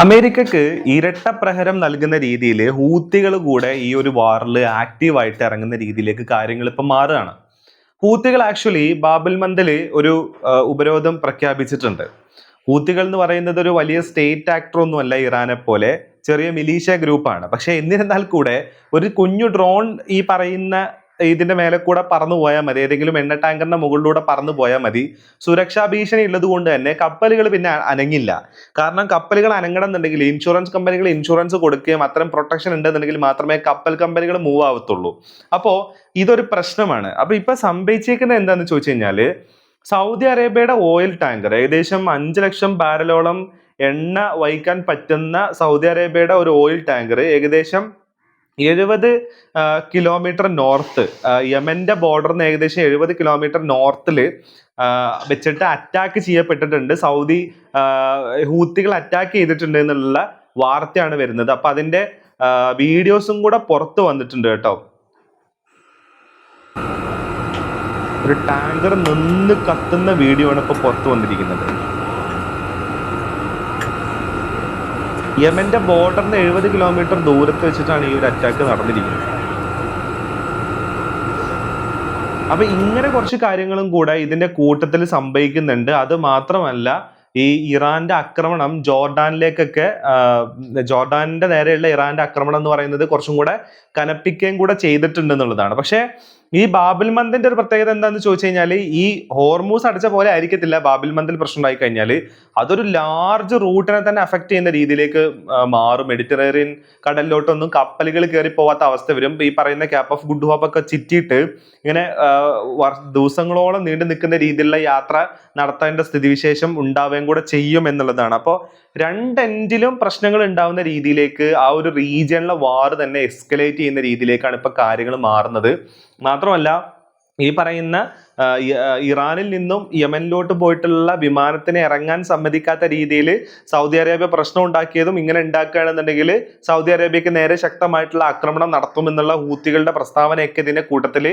അമേരിക്കക്ക് ഇരട്ട പ്രഹരം നൽകുന്ന രീതിയിൽ ഹൂത്തികൾ കൂടെ ഈ ഒരു വാറിൽ ആക്റ്റീവായിട്ട് ഇറങ്ങുന്ന രീതിയിലേക്ക് കാര്യങ്ങൾ ഇപ്പം മാറുകയാണ്. ഹൂത്തികൾ ആക്ച്വലി ബാബൽ മന്ദല് ഒരു ഉപരോധം പ്രഖ്യാപിച്ചിട്ടുണ്ട്. ഹൂത്തികൾ എന്ന് പറയുന്നത് ഒരു വലിയ സ്റ്റേറ്റ് ആക്ടർ ഒന്നുമല്ല, ഇറാനെ പോലെ ചെറിയ മിലീഷ്യ ഗ്രൂപ്പാണ്. പക്ഷെ എന്നിരുന്നാൽ കൂടെ ഒരു കുഞ്ഞു ഡ്രോൺ ഈ പറയുന്ന ഇതിന്റെ മേലെ കൂടെ പറന്നു പോയാൽ മതി, ഏതെങ്കിലും എണ്ണ ടാങ്കറിന്റെ മുകളിലൂടെ പറന്നു പോയാൽ മതി. സുരക്ഷാ ഭീഷണി ഉള്ളത് കൊണ്ട് തന്നെ കപ്പലുകൾ പിന്നെ അനങ്ങില്ല. കാരണം കപ്പലുകൾ അനങ്ങണം എന്നുണ്ടെങ്കിൽ ഇൻഷുറൻസ് കമ്പനികൾ ഇൻഷുറൻസ് കൊടുക്കുകയും അത്തരം പ്രൊട്ടക്ഷൻ ഉണ്ടെന്നുണ്ടെങ്കിൽ മാത്രമേ കപ്പൽ കമ്പനികൾ മൂവ് ആവത്തുള്ളൂ. അപ്പോ ഇതൊരു പ്രശ്നമാണ്. അപ്പൊ ഇപ്പൊ സംഭവിച്ചേക്കുന്നത് എന്താന്ന് ചോദിച്ചു കഴിഞ്ഞാല്, സൗദി അറേബ്യയുടെ ഓയിൽ ടാങ്കർ ഏകദേശം 5 ലക്ഷം ബാരലോളം എണ്ണ വഹിക്കാൻ പറ്റുന്ന സൗദി അറേബ്യയുടെ ഒരു ഓയിൽ ടാങ്കർ ഏകദേശം 70 കിലോമീറ്റർ നോർത്ത്, യമന്റെ ബോർഡറിന് ഏകദേശം 70 കിലോമീറ്റർ നോർത്തിൽ വെച്ചിട്ട് അറ്റാക്ക് ചെയ്യപ്പെട്ടിട്ടുണ്ട്. സൗദി ഹൂത്തികൾ അറ്റാക്ക് ചെയ്തിട്ടുണ്ട് എന്നുള്ള വാർത്തയാണ് വരുന്നത്. അപ്പൊ അതിന്റെ വീഡിയോസും കൂടെ പുറത്ത് വന്നിട്ടുണ്ട് കേട്ടോ. ഒരു ടാങ്കർ നിന്ന് കത്തുന്ന വീഡിയോ ആണ് ഇപ്പൊ പുറത്തു വന്നിരിക്കുന്നത്. യമന്റെ ബോർഡറിന് 70 കിലോമീറ്റർ ദൂരത്ത് വെച്ചിട്ടാണ് ഈ ഒരു അറ്റാക്ക് നടന്നിരിക്കുന്നത്. അപ്പൊ ഇങ്ങനെ കുറച്ച് കാര്യങ്ങളും കൂടെ ഇതിന്റെ കൂട്ടത്തിൽ സംഭവിക്കുന്നുണ്ട്. അത് മാത്രമല്ല, ഈ ഇറാന്റെ ആക്രമണം ജോർഡാനിലേക്കൊക്കെ, ജോർഡാനിന്റെ നേരെയുള്ള ഇറാന്റെ ആക്രമണം എന്ന് പറയുന്നത് കുറച്ചും കൂടെ കനപ്പിക്കുകയും കൂടെ ചെയ്തിട്ടുണ്ട് എന്നുള്ളതാണ്. പക്ഷെ ഈ ബാബിൽ മന്ദിന്റെ ഒരു പ്രത്യേകത എന്താണെന്ന് ചോദിച്ചു കഴിഞ്ഞാൽ, ഈ ഹോർമൂസ് അടച്ച പോലെ ആയിരിക്കത്തില്ല ബാബിൽ മന്ദിൽ പ്രശ്നം ഉണ്ടായി കഴിഞ്ഞാൽ അതൊരു ലാർജ് റൂട്ടിനെ തന്നെ അഫക്ട് ചെയ്യുന്ന രീതിയിലേക്ക് മാറും. മെഡിറ്ററേനിയൻ കടലിലോട്ടൊന്നും കപ്പലുകൾ കയറി പോവാത്ത അവസ്ഥ വരും. ഈ പറയുന്ന ക്യാപ്പ് ഓഫ് ഗുഡ് ഹോപ്പ് ഒക്കെ ചിറ്റിയിട്ട് ഇങ്ങനെ ദിവസങ്ങളോളം നീണ്ടു നിൽക്കുന്ന രീതിയിലുള്ള യാത്ര നടത്തേണ്ട സ്ഥിതിവിശേഷം ഉണ്ടാവുകയും കൂടെ ചെയ്യും എന്നുള്ളതാണ്. അപ്പോൾ രണ്ടെൻഡിലും പ്രശ്നങ്ങൾ ഉണ്ടാവുന്ന രീതിയിലേക്ക് ആ ഒരു റീജിയണിലെ വാർ തന്നെ എസ്കലേറ്റ് ചെയ്യുന്ന രീതിയിലേക്കാണ് ഇപ്പൊ കാര്യങ്ങൾ മാറുന്നത്. മാത്രമല്ല, ഈ പറയുന്ന ഇറാനിൽ നിന്നും യമനിലോട്ട് പോയിട്ടുള്ള വിമാനത്തിന് ഇറങ്ങാൻ സമ്മതിക്കാത്ത രീതിയിൽ സൗദി അറേബ്യ പ്രശ്നം ഉണ്ടാക്കിയതും ഇങ്ങനെ ഉണ്ടാക്കുകയാണെന്നുണ്ടെങ്കിൽ സൗദി അറേബ്യക്ക് നേരെ ശക്തമായിട്ടുള്ള ആക്രമണം നടത്തുമെന്നുള്ള ഹൂത്തികളുടെ പ്രസ്താവനയൊക്കെ ഇതിന്റെ കൂട്ടത്തിൽ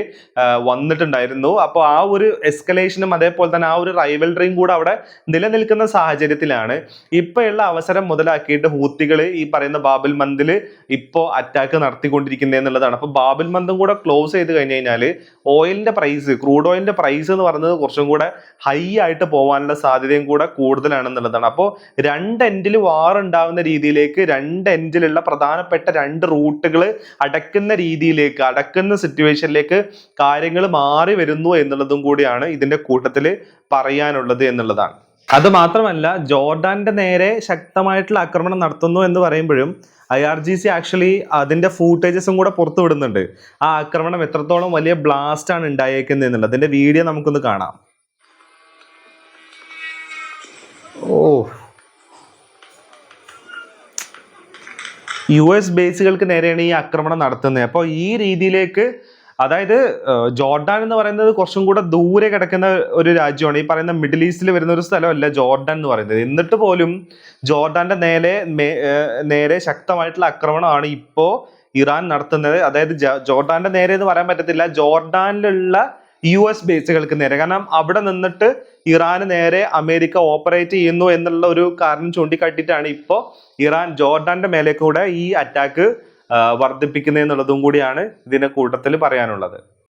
വന്നിട്ടുണ്ടായിരുന്നു. അപ്പോൾ ആ ഒരു എസ്കലേഷനും അതേപോലെ തന്നെ ആ ഒരു റൈവൽറിയും കൂടെ അവിടെ നിലനിൽക്കുന്ന സാഹചര്യത്തിലാണ് ഇപ്പോഴുള്ള അവസരം മുതലാക്കിയിട്ട് ഹൂത്തികൾ ഈ പറയുന്ന ബാബിൽ മന്ദിൽ ഇപ്പോൾ അറ്റാക്ക് നടത്തിക്കൊണ്ടിരിക്കുന്നത് എന്നുള്ളതാണ്. അപ്പോൾ ബാബിൽ മന്ദും കൂടെ ക്ലോസ് ചെയ്ത് കഴിഞ്ഞ് കഴിഞ്ഞാൽ ഓയിലിന്റെ പ്രൈസ്, ക്രൂഡ് ഓയിലിന്റെ പ്രൈസ് എന്ന് പറയുന്നത് കുറച്ചും കൂടെ ഹൈ ആയിട്ട് പോകാനുള്ള സാധ്യതയും കൂടെ കൂടുതലാണെന്നുള്ളതാണ്. അപ്പോൾ രണ്ട് എൻഡിൽ വാർ ഉണ്ടാവുന്ന രീതിയിലേക്ക്, രണ്ട് എൻഡിലുള്ള പ്രധാനപ്പെട്ട രണ്ട് റൂട്ടുകൾ അടക്കുന്ന സിറ്റുവേഷനിലേക്ക് കാര്യങ്ങൾ മാറി വരുന്നു എന്നുള്ളതും കൂടിയാണ് ഇതിന്റെ കൂട്ടത്തിൽ പറയാനുള്ളത് എന്നുള്ളതാണ്. അത് മാത്രമല്ല, ജോർഡാന്റെ നേരെ ശക്തമായിട്ടുള്ള ആക്രമണം നടത്തുന്നു എന്ന് പറയുമ്പോഴും IRGC ആക്ച്വലി അതിന്റെ ഫൂട്ടേജസും കൂടെ പുറത്തു വിടുന്നുണ്ട്. ആ ആക്രമണം എത്രത്തോളം വലിയ ബ്ലാസ്റ്റ് ആണ് ഉണ്ടായേക്കുന്നത് എന്നുള്ളത്. അതിന്റെ വീഡിയോ നമുക്കൊന്ന് കാണാം. US ബേസുകൾക്ക് നേരെയാണ് ഈ ആക്രമണം നടത്തുന്നത്. അപ്പോൾ ഈ രീതിയിലേക്ക്, അതായത് ജോർഡാൻ എന്ന് പറയുന്നത് കുറച്ചും കൂടെ ദൂരെ കിടക്കുന്ന ഒരു രാജ്യമാണ്. ഈ പറയുന്ന മിഡിൽ ഈസ്റ്റിൽ വരുന്ന ഒരു സ്ഥലമല്ല ജോർഡാൻ എന്ന് പറയുന്നത്. എന്നിട്ട് പോലും ജോർഡാന്റെ നേരെ ശക്തമായിട്ടുള്ള ആക്രമണമാണ് ഇപ്പോൾ ഇറാൻ നടത്തുന്നത്. അതായത് ജോർഡാന്റെ നേരെ എന്ന് പറയാൻ പറ്റത്തില്ല, ജോർഡാനിലുള്ള US ബേസുകൾക്ക് നേരെ. കാരണം അവിടെ നിന്നിട്ട് ഇറാന് നേരെ അമേരിക്ക ഓപ്പറേറ്റ് ചെയ്യുന്നു എന്നുള്ള ഒരു കാരണം ചൂണ്ടിക്കാട്ടിയിട്ടാണ് ഇപ്പോൾ ഇറാൻ ജോർഡാന്റെ മേലെ കൂടെ ഈ അറ്റാക്ക് വർദ്ധിപ്പിക്കുന്നത് എന്നുള്ളതും കൂടിയാണ് ഇതിന്റെ കൂട്ടത്തിൽ പറയാനുള്ളത്.